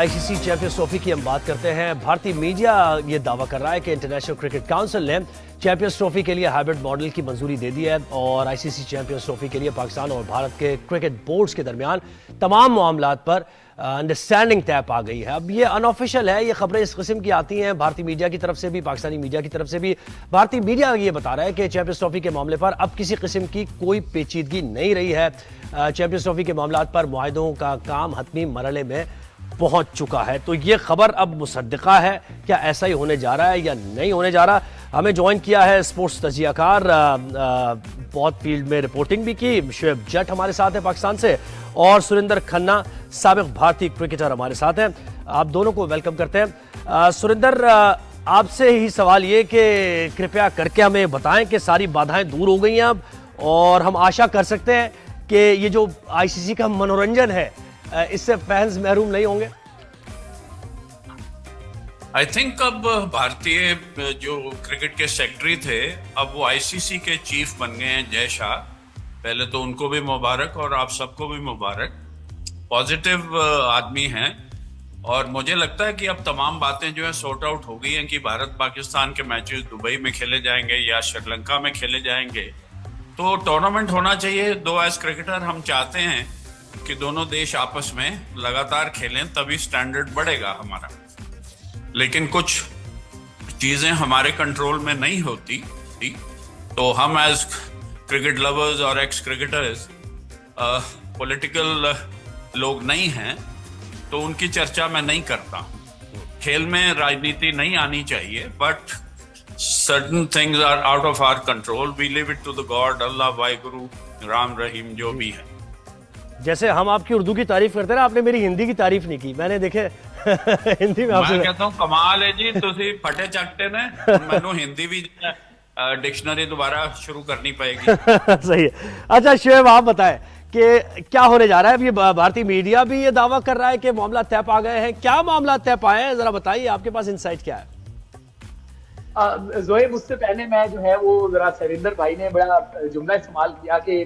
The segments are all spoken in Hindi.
आईसीसी चैंपियंस ट्रॉफी की हम बात करते हैं। भारतीय मीडिया ये दावा कर रहा है कि इंटरनेशनल क्रिकेट काउंसिल ने चैंपियंस ट्रॉफी के लिए हाइब्रिड मॉडल की मंजूरी दे दी है और आईसीसी चैंपियंस ट्रॉफी के लिए पाकिस्तान और भारत के क्रिकेट बोर्ड्स के दरमियान तमाम मामलात पर अंडरस्टैंडिंग तय पा गई है। अब ये अनऑफिशियल है, ये खबरें इस किस्म की आती हैं भारतीय मीडिया की तरफ से भी, पाकिस्तानी मीडिया की तरफ से भी। भारतीय मीडिया ये बता रहा है कि चैंपियंस ट्रॉफी के मामले पर अब किसी किस्म की कोई पेचीदगी नहीं रही है। चैंपियंस ट्रॉफी के मामलात पर मुआहदों का काम हतमी मरहले में पहुंच चुका है। तो ये खबर अब मुसद्दिका है, क्या ऐसा ही होने जा रहा है या नहीं होने जा रहा? हमें ज्वाइन किया है स्पोर्ट्स तजियाकार, बहुत फील्ड में रिपोर्टिंग भी की, शुएब जट हमारे साथ है पाकिस्तान से, और सुरिंदर खन्ना साबिक भारतीय क्रिकेटर हमारे साथ हैं। आप दोनों को वेलकम करते हैं। सुरिंदर, आपसे ही सवाल ये कि कृपया करके हमें बताएं कि सारी बाधाएं दूर हो गई हैं अब, और हम आशा कर सकते हैं कि ये जो आईसीसी का मनोरंजन है इससे फैंस महरूम नहीं होंगे। आई थिंक अब भारतीय जो क्रिकेट के सेक्रेटरी थे अब वो आईसीसी के चीफ बन गए हैं, जय शाह। पहले तो उनको भी मुबारक और आप सबको भी मुबारक। पॉजिटिव आदमी हैं और मुझे लगता है कि अब तमाम बातें जो है सॉर्ट आउट हो गई हैं कि भारत पाकिस्तान के मैचेस दुबई में खेले जाएंगे या श्रीलंका में खेले जाएंगे। तो टूर्नामेंट होना चाहिए। दो एज क्रिकेटर हम चाहते हैं कि दोनों देश आपस में लगातार खेलें, तभी स्टैंडर्ड बढ़ेगा हमारा। लेकिन कुछ चीजें हमारे कंट्रोल में नहीं होती, तो हम एज क्रिकेट लवर्स और एक्स क्रिकेटर्स पॉलिटिकल लोग नहीं हैं, तो उनकी चर्चा मैं नहीं करता। खेल में राजनीति नहीं आनी चाहिए, but certain things are out of our control. We leave it to the God, Allah, Waheguru, Ram Rahim, जो भी है। जैसे हम आपकी उर्दू की तारीफ करते हैं, आपने मेरी हिंदी की तारीफ नहीं की। मैंने देखे हिंदी में आपसे मैं कहता हूं कमाल है जी, तुसी फटे चकते ने। मैनू हिंदी भी डिक्शनरी दोबारा शुरू करनी पड़ेगी। सही है। अच्छा शुएब, आप बताएं कि क्या होने जा रहा है? अब ये भारतीय मीडिया भी ये दावा कर रहा है कि मामला तय पा गए हैं। क्या मामला तय पाए हैं, जरा बताइए, आपके पास इंसाइट क्या है? जोहेब, उससे पहले मैं जो है वो जरा सरिंदर भाई ने बड़ा जुमला इस्तेमाल किया कि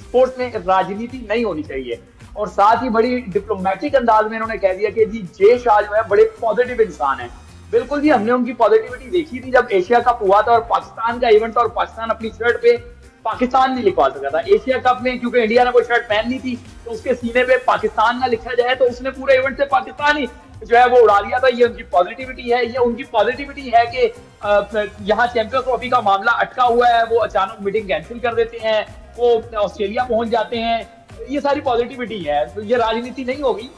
स्पोर्ट्स में राजनीति नहीं होनी चाहिए, और साथ ही बड़ी डिप्लोमेटिक अंदाज में उन्होंने कह दिया कि जी जय शाह जो है बड़े पॉजिटिव इंसान हैं। बिल्कुल जी, हमने उनकी पॉजिटिविटी देखी थी जब एशिया कप हुआ था और पाकिस्तान का इवेंट, और पाकिस्तान अपनी शर्ट पे पाकिस्तान नहीं लिखवा सका था। एशिया कप में क्योंकि इंडिया ने कोई शर्ट पहननी थी तो उसके सीने पे पाकिस्तान ना लिखा जाए, तो उसने पूरे इवेंट से पाकिस्तान ही जो है वो उड़ा दिया था। ये उनकी पॉजिटिविटी है। ये उनकी पॉजिटिविटी है कि यहाँ चैंपियंस ट्रॉफी का मामला अटका हुआ है, वो अचानक मीटिंग कैंसिल कर देते हैं, वो ऑस्ट्रेलिया पहुंच जाते हैं। ये सारी पॉजिटिविटी है, तो ये राजनीति नहीं होगी।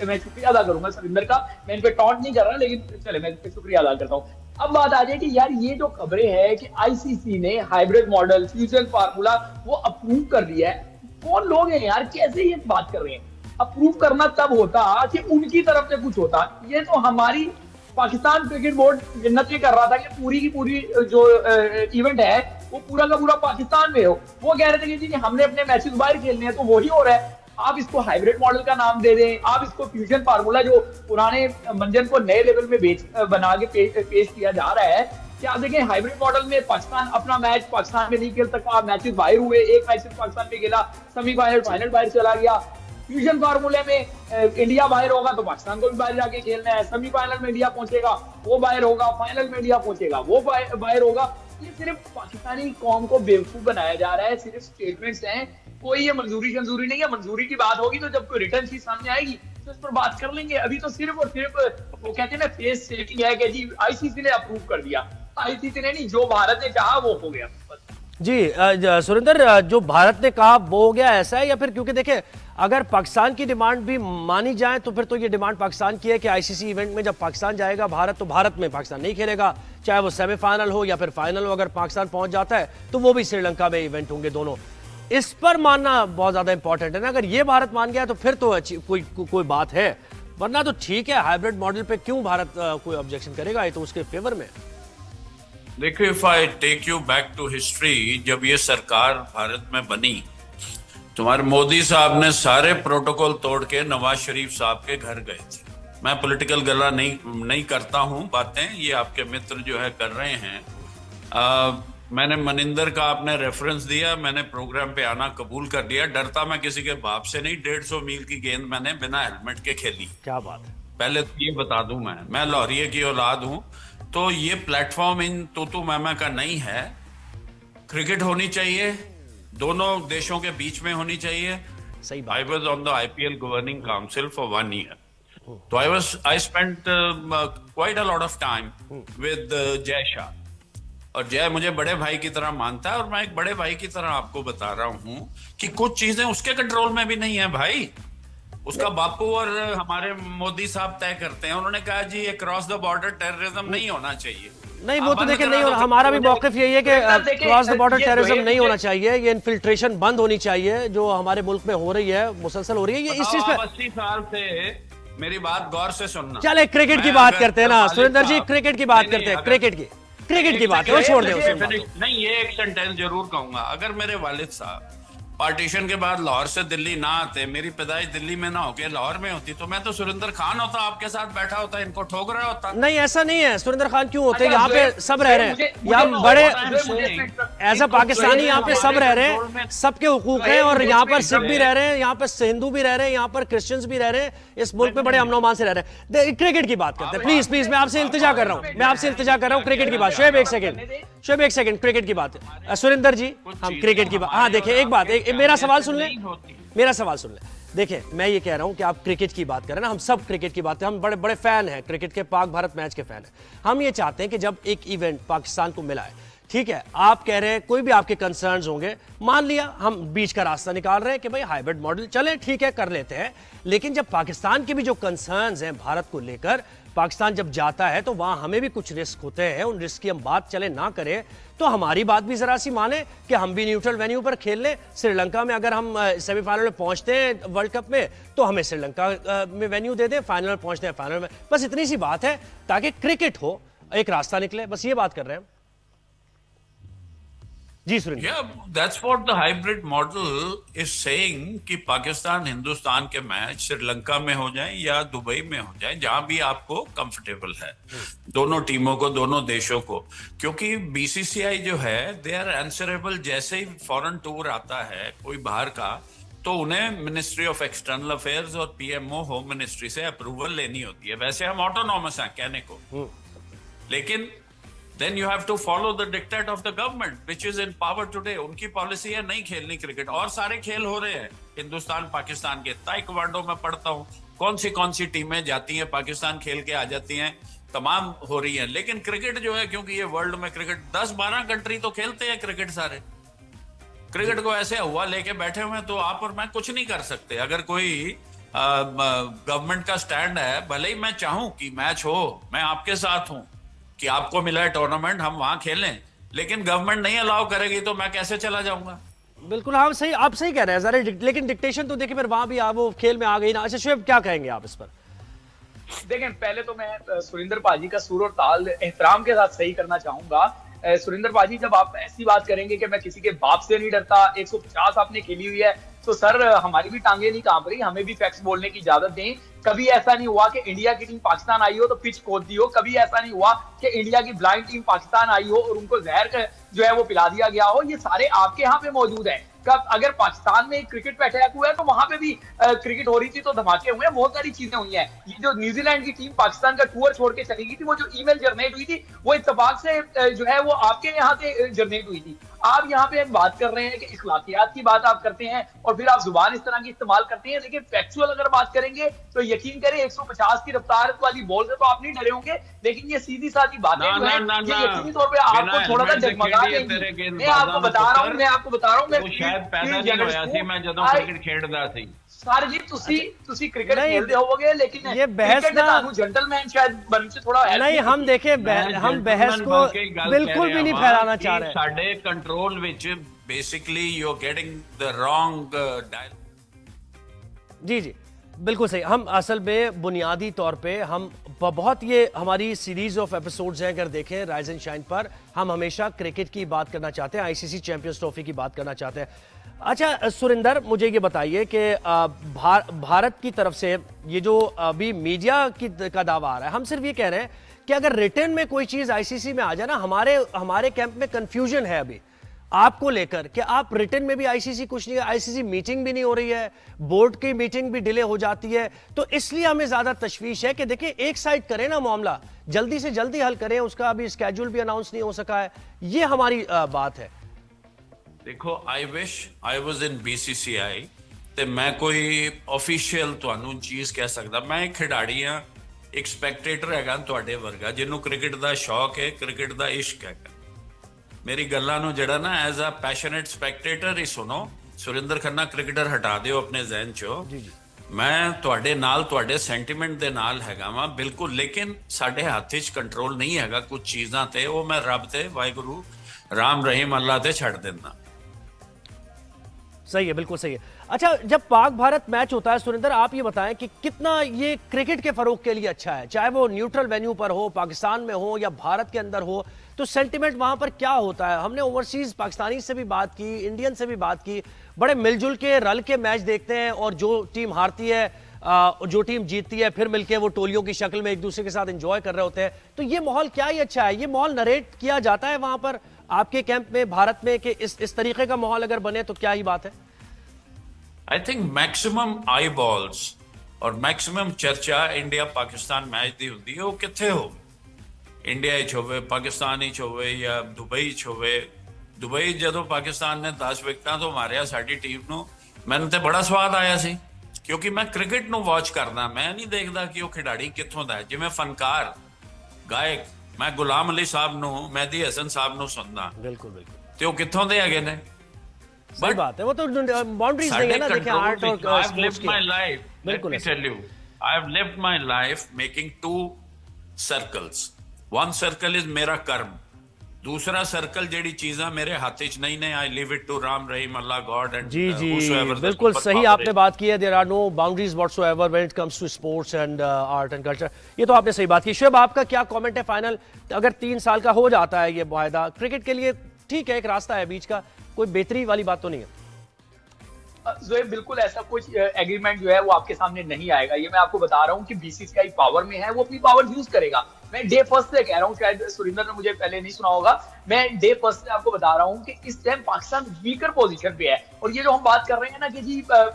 मैं शुक्रिया अदा करूंगा सरिंदर का, मैं इन पे टॉन्ट नहीं कर रहा, लेकिन चले मैं शुक्रिया अदा करता हूँ। अब बात आ जाए कि यार ये जो खबरें हैं कि आईसीसी ने हाइब्रिड मॉडल, फ्यूजन फार्मूला वो अप्रूव कर दिया है, कौन लोग हैं यार, कैसे ये बात कर रहे हैं? अप्रूव करना तब होता कि उनकी तरफ से कुछ होता। ये तो हमारी पाकिस्तान क्रिकेट बोर्ड मिन्नत कर रहा था कि पूरी की पूरी जो इवेंट है वो पूरा का पूरा पाकिस्तान में हो। वो कह रहे थे कि जी हमने अपने मैचेस बाहर खेलने हैं, तो वही हो रहा है। आप इसको हाइब्रिड मॉडल का नाम दे दें, आप इसको फ्यूजन फार्मूला, जो पुराने मंजन को नए लेवल में बना के पेश किया जा रहा है। कि आप देखें हाइब्रिड मॉडल में पाकिस्तान अपना मैच पाकिस्तान में नहीं खेल सका, मैचेस बाहर हुए, एक मैच पाकिस्तान में खेला, सेमीफाइनल फाइनल बाहर चला गया। फ्यूजन फार्मूले में इंडिया बाहर होगा तो पाकिस्तान को भी बाहर जाके खेलना है, सेमीफाइनल में इंडिया पहुंचेगा वो बाहर होगा, फाइनल में इंडिया पहुंचेगा वो बाहर होगा। ये सिर्फ पाकिस्तानी कौम को बेवकूफ बनाया जा रहा है, सिर्फ स्टेटमेंट्स हैं, कोई ये मंजूरी नहीं है। मंजूरी की बात होगी तो जब कोई रिटर्न चीज सामने आएगी तो इस पर बात कर लेंगे। अभी तो सिर्फ और सिर्फ वो कहते हैं ना फेस सेविंग है कि जी आईसीसी ने अप्रूव कर दिया। आईसीसी ने नहीं, जो भारत ने कहा वो हो गया। जी सुरेंद्र, जो भारत ने कहा वो हो गया, ऐसा है? या फिर क्योंकि देखें अगर पाकिस्तान की डिमांड भी मानी जाए तो फिर तो ये डिमांड पाकिस्तान की है कि आईसीसी इवेंट में जब पाकिस्तान जाएगा भारत, तो भारत में पाकिस्तान नहीं खेलेगा, चाहे वो सेमीफाइनल हो या फिर फाइनल हो। अगर पाकिस्तान पहुंच जाता है तो वो भी श्रीलंका में इवेंट होंगे दोनों। इस पर मानना बहुत ज्यादा इंपॉर्टेंट है ना। अगर ये भारत मान गया तो फिर तो कोई बात है, वरना तो ठीक है। हाइब्रिड मॉडल पे क्यों भारत कोई ऑब्जेक्शन करेगा? ये तो उसके फेवर में। देखो, if I take you back to history, जब ये सरकार भारत में बनी, तुम्हारे मोदी साहब ने सारे प्रोटोकॉल तोड़ के नवाज शरीफ साहब के घर गए थे। मैं पॉलिटिकल गला नहीं करता हूं, बातें ये आपके मित्र जो है कर रहे हैं। मैंने मनिंदर का आपने रेफरेंस दिया, मैंने प्रोग्राम पे आना कबूल कर लिया। डरता मैं किसी के बाप से नहीं, 150 मील की गेंद मैंने बिना हेलमेट के खेली। क्या बात है। पहले तो ये बता दूं, मैं लाहौरिये की औलाद हूं, तो ये प्लेटफॉर्म इन तूतू मैमा का नहीं है। क्रिकेट होनी चाहिए, दोनों देशों के बीच में होनी चाहिए। सही I बात। was on the IPL governing council for 1 year. So I spent quite a lot of time with Jay Shah, और जय मुझे बड़े भाई की तरह मानता है, और मैं एक बड़े भाई की तरह आपको बता रहा हूं कि कुछ चीजें उसके कंट्रोल में भी नहीं है भाई। उसका बापू और हमारे मोदी साहब तय करते हैं। उन्होंने कहा जी ये क्रॉस द बॉर्डर टेररिज्म नहीं होना चाहिए। नहीं, वो आप तो बंद देखिए करा नहीं, दो और तो हमारा भी मुझे- मौकफ यही है कि क्रॉस द बॉर्डर टेररिज्म नहीं होना चाहिए। ये इन्फिल्ट्रेशन बंद होनी चाहिए जो हमारे मुल्क में हो रही है, मुसलसल हो रही है। ये इस चीज पे 80 साल से मेरी बात गौर से सुनना। चले क्रिकेट की मैं बात अगर करते हैं ना वालिद सुरेंद्र जी, साहब- क्रिकेट की बात नहीं, करते हैं। अगर- क्रिकेट की बात है, वो छोड़ दें उसे। नहीं, ये एक सेंटेंस जरूर कहूंगा। अगर मेरे वालिद साहब पार्टीशन के बाद लाहौर से दिल्ली ना आते, मेरी पैदाइश दिल्ली में ना होके लाहौर में होती, तो मैं तो सुरेंद्र खान होता, आपके साथ बैठा होता, इनको ठोक रहा होता। नहीं, ऐसा नहीं है। सुरेंद्र खान क्यों होते हैं? अच्छा, यहाँ पे सब रह रहे हैं, यहाँ बड़े एज अ पाकिस्तानी यहाँ पे सब रह रहे हैं, सबके हुकूक हैं, और यहाँ पर सिख भी रह रहे हैं, यहाँ पर हिंदू भी रह रहे हैं, यहाँ पर क्रिश्चियंस भी रह रहे हैं। इस मुल्क में बड़े अमन से रह रहे हैं। क्रिकेट की बात करते हैं, प्लीज प्लीज, मैं आपसे इल्तिजा कर रहा हूँ, मैं आपसे इल्तिजा कर रहा हूँ। क्रिकेट की बात, शोएब एक सेकंड, क्रिकेट की बात है। सुरेंद्र जी, हम क्रिकेट की बात, हाँ देखिए एक बात, मेरा सवाल सुन ले, मेरा सवाल सुन ले। देखिए मैं ये कह रहा हूं कि आप क्रिकेट की बात करें ना, हम सब क्रिकेट की बात करें, हम बड़े बड़े फैन हैं क्रिकेट के, पाक भारत मैच के फैन हैं। हम ये चाहते हैं कि जब एक इवेंट पाकिस्तान को मिला है, ठीक है, आप कह रहे हैं कोई भी आपके कंसर्न्स होंगे, मान लिया, हम बीच का रास्ता निकाल रहे हैं कि भाई हाइब्रिड मॉडल चले, ठीक है, कर लेते हैं। लेकिन जब पाकिस्तान के भी जो कंसर्न्स हैं भारत को लेकर, पाकिस्तान जब जाता है तो वहां हमें भी कुछ रिस्क होते हैं, उन रिस्क की हम बात चले ना करें तो हमारी बात भी जरा सी माने कि हम भी न्यूट्रल वेन्यू पर खेल लें। श्रीलंका में अगर हम सेमीफाइनल में पहुंचते हैं वर्ल्ड कप में, तो हमें श्रीलंका में वेन्यू दे दें, फाइनल में पहुंचते हैं फाइनल में, बस इतनी सी बात है, ताकि क्रिकेट हो, एक रास्ता निकले, बस ये बात कर रहे हैं जी Surendra. Yeah, that's what the hybrid model is saying कि पाकिस्तान हिंदुस्तान के मैच श्रीलंका में हो जाएं या दुबई में हो जाएं, जहां भी आपको कंफर्टेबल है, दोनों टीमों को, दोनों देशों को। क्योंकि बीसीसीआई जो है, दे आर आंसरेबल। जैसे ही फॉरेन टूर आता है कोई बाहर का, तो उन्हें मिनिस्ट्री ऑफ एक्सटर्नल अफेयर्स और पीएमओ होम मिनिस्ट्री से अप्रूवल लेनी होती है। वैसे हम ऑटोनॉमस हैं कहने को, लेकिन then you have to follow the dictate of the government which is in power today। उनकी पॉलिसी है नहीं खेलनी क्रिकेट, और सारे खेल हो रहे हैं हिंदुस्तान पाकिस्तान के। ताइक्वांडो में पढ़ता हूँ, कौन सी टीमें जाती हैं पाकिस्तान, खेल के आ जाती हैं, तमाम हो रही हैं। लेकिन क्रिकेट जो है, क्योंकि ये वर्ल्ड में क्रिकेट 10-12 कंट्री तो खेलते हैं क्रिकेट, सारे क्रिकेट को ऐसे हुआ लेके बैठे हुए हैं, तो आप और मैं कुछ नहीं कर सकते। अगर कोई गवर्नमेंट का स्टैंड है, भले ही मैं चाहूं कि मैच हो, मैं आपके साथ हूं कि आपको मिला है टूर्नामेंट, हम वहां खेलें, लेकिन गवर्नमेंट नहीं अलाउ करेगी तो मैं कैसे चला जाऊंगा? बिल्कुल, हाँ सही, आप सही कह रहे हैं जरा, लेकिन डिक्टेशन तो देखिए फिर वहां भी वो खेल में आ गई ना। अच्छा शोएब, क्या कहेंगे आप इस पर? देखें, पहले तो मैं सुरेंद्र पाजी का सुर और ताल एहतराम के साथ सही करना चाहूंगा। सुरेंद्र पाजी, जब आप ऐसी बात करेंगे कि मैं किसी के बाप से नहीं डरता, 150 आपने खेली हुई है, तो सर हमारी भी टांगे नहीं कांप रही, हमें भी फैक्ट्स बोलने की इजाजत दें। कभी ऐसा नहीं हुआ कि इंडिया की टीम पाकिस्तान आई हो तो पिच खोद दी हो, कभी ऐसा नहीं हुआ कि इंडिया की ब्लाइंड टीम पाकिस्तान आई हो और उनको जहर जो है वो पिला दिया गया हो। ये सारे आपके यहाँ पे मौजूद है। कब अगर पाकिस्तान में क्रिकेट अटैक हुआ है तो वहां पे भी क्रिकेट हो रही थी, तो धमाके हुए हैं, बहुत सारी चीजें हुई हैं। ये जो न्यूजीलैंड की टीम पाकिस्तान का टूर छोड़ के चली गई थी, वो जो ईमेल जनरेट हुई थी, वो इत्तेफाक से जो है वो आपके यहाँ से जनरेट हुई थी। आप यहाँ पे बात कर रहे हैं कि इखलाकियात की बात आप करते हैं और फिर आप जुबान इस तरह की इस्तेमाल करते हैं, लेकिन फैक्चुअल अगर बात करेंगे तो यकीन करें 150 की रफ्तार वाली बॉल से तो आप नहीं डरे होंगे, लेकिन ये सीधी सादी बातें जो है ये यकीनी तौर पे आपको थोड़ा सा जगमगा देंगी। मैं आपको बता रहा हूँ, मैं ਜਦੋਂ क्रिकेट खेलता थी सर जी, ਤੁਸੀਂ क्रिकेट खेलते होवोगे, लेकिन ये बहस ना जेंटलमैन शायद बन से थोड़ा नहीं, हम देखे हम बहस को बिल्कुल भी नहीं फैलाना चाह रहे। साडे control which basically you are getting the wrong जी जी बिल्कुल सही। हम असल में बुनियादी तौर पे हम बहुत, ये हमारी सीरीज ऑफ एपिसोड्स हैं, अगर देखें राइज एंड शाइन पर, हम हमेशा क्रिकेट की बात करना चाहते हैं, आईसीसी चैंपियंस ट्रॉफी की बात करना चाहते हैं। अच्छा सुरिंदर, मुझे ये बताइए कि भारत की तरफ से ये जो अभी मीडिया का दावा आ रहा है, हम सिर्फ ये कह रहे हैं कि अगर रिटर्न में कोई चीज आईसीसी में आ जाए ना, हमारे कैंप में कंफ्यूजन है अभी आपको लेकर कि आप रिटर्न में भी आईसीसी कुछ नहीं, आईसीसी मीटिंग भी नहीं हो रही है, बोर्ड की मीटिंग भी डिले हो जाती है, तो इसलिए हमें ज्यादा तशवीश है कि देखिए एक साइड करें ना मामला, जल्दी से जल्दी हल करें, उसका अभी स्केड्यूल भी अनाउंस नहीं हो सका है, ये हमारी बात है। देखो, I wish I was in BCCI ਤੇ मैं कोई ऑफिशियल ਤੁਹਾਨੂੰ ਚੀਜ਼ ਕਹਿ ਸਕਦਾ। ਮੈਂ ਇੱਕ ਖਿਡਾਰੀ ਆ, ਇੱਕ ਸਪੈਕਟੇਟਰ ਹੈਗਾ ਤੁਹਾਡੇ ਵਰਗਾ, ਜਿਹਨੂੰ ਕ੍ਰਿਕਟ ਦਾ ਸ਼ੌਕ ਹੈ, ਕ੍ਰਿਕਟ ਦਾ ਇਸ਼ਕ ਹੈਗਾ। ਮੇਰੀ ਗੱਲਾਂ ਨੂੰ ਜਿਹੜਾ ਨਾ ਐਜ਼ ਅ ਪੈਸ਼ਨੇਟ ਸਪੈਕਟੇਟਰ ਹੀ ਸੁਣੋ। ਸੁਰਿੰਦਰ ਖੰਨਾ ਕ੍ਰਿਕਟਰ ਹਟਾ ਦਿਓ ਆਪਣੇ ਜ਼ਿਹਨ ਚੋਂ। ਜੀ ਜੀ, ਮੈਂ ਤੁਹਾਡੇ ਨਾਲ, ਤੁਹਾਡੇ ਸੈਂਟੀਮੈਂਟ ਦੇ ਨਾਲ ਹੈਗਾ ਵਾਂ ਬਿਲਕੁਲ, ਲੇਕਿਨ ਸਾਡੇ ਹੱਥ 'ਚ ਕੰਟਰੋਲ ਨਹੀਂ ਹੈਗਾ ਕੁਝ ਚੀਜ਼ਾਂ ਤੇ, ਉਹ ਮੈਂ ਰੱਬ ਤੇ, ਵਾਹਿਗੁਰੂ ਰਾਮ ਰਹੀਮ ਅੱਲਾ ਤੇ ਛੱਡ ਦਿੰਦਾ। सही है, बिल्कुल सही है। अच्छा, जब पाक भारत मैच होता है सुरेंद्र, आप ये बताएं कि कितना ये क्रिकेट के फरोग के लिए अच्छा है, चाहे वो न्यूट्रल वेन्यू पर हो, पाकिस्तान में हो या भारत के अंदर हो, तो सेंटिमेंट वहां पर क्या होता है? हमने ओवरसीज पाकिस्तानी से भी बात की, इंडियन से भी बात की, बड़े मिलजुल के रल के मैच देखते हैं, और जो टीम हारती है, जो टीम जीतती है, फिर मिलके वो टोलियों की शक्ल में एक दूसरे के साथ एंजॉय कर रहे होते हैं। तो ये माहौल क्या ही अच्छा है, ये माहौल नरेट किया जाता है वहां पर आपके कैंप में भारत में कि इस तरीके का माहौल अगर बने तो क्या ही बात है। I think maximum I balls और मैक्सिमम चर्चा इंडिया पाकिस्तान मैच दी होती है, वो कितने हो, इंडिया होवे, पाकिस्तान होवे या दुबई होवे। दुबई जो पाकिस्तान ने 10 विकेटां तो मारिया साडी टीम नूं, मैनूं ते बड़ा स्वाद आया सी, क्योंकि मैं क्रिकेट नूं वॉच करदा, मैं नहीं देखदा कि वो खिडारी कित्थों दा है। जिवें फनकार गायक, मैं गुलाम अली साहब नूं, मेहदी हसन साहब नूं सुनदा, बिल्कुल बिल्कुल, ते वो कित्थों दे हैगे ने। सही बात है, वो तो बाउंड्रीज नहीं है ना, देखिए आर्ट और स्पोर्ट्स की। बिल्कुल, let me tell you, I have lived my life making 2 circles. One circle is मेरा कर्म, दूसरा सर्कल जेडी चीज़ा मेरे हाथ च नहीं ने, I leave it to Ram Rahim Allah God and जी जी, बिल्कुल सही आपने बात की है। There are no boundaries whatsoever when it comes to sports and art and culture, ये तो आपने सही बात की। शुएब, आपका क्या कमेंट है फाइनल, अगर 3 साल का हो जाता है ये मुआहदा, क्रिकेट के लिए ठीक है, एक रास्ता है बीच का, कोई बेहतरी वाली बात तो नहीं है? ज़ोएब, बिल्कुल ऐसा कुछ एग्रीमेंट जो है वो आपके सामने नहीं आएगा। ये मैं आपको बता रहा हूँ कि बीसीसीआई पावर में है, वो अपनी पावर यूज करेगा। मैं डे फर्स्ट से कह रहा हूँ, शायद सुरिंदर ने मुझे पहले नहीं सुना होगा, मैं डे फर्स्ट से आपको बता रहा हूँ कि इस टाइम पाकिस्तान वीकर पोजीशन पे है। और ये जो हम बात कर रहे हैं ना कि जी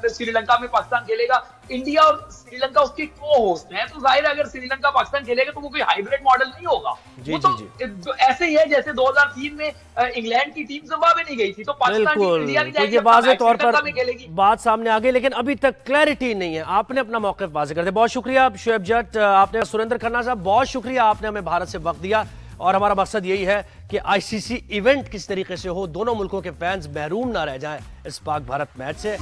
श्रीलंका में पाकिस्तान खेलेगा, इंडिया और श्रीलंका उसके को होस्ट हैं, तो जाहिर है अगर श्रीलंका पाकिस्तान खेलेगा तो वो कोई हाइब्रिड मॉडल नहीं होगा। वो तो ऐसे ही है जैसे 2003 में इंग्लैंड की टीम जिम्बाब्वे नहीं गई थी, तो पाकिस्तान की इंडिया नहीं जाएगी, वाज़ेह तौर पर बात सामने आ गई, लेकिन अभी तक क्लैरिटी नहीं है। आपने अपना मौक़िफ़ वाज़ेह कर दिया, बहुत शुक्रिया शुएब जट, आपने सुरेंद्र खन्ना साहब बहुत शुक्रिया, आपने हमें भारत से वक्त दिया। और हमारा मकसद यही है कि आईसीसी इवेंट किस तरीके से हो, दोनों मुल्कों के फैंस महरूम ना रह जाएं इस पाक भारत मैच से।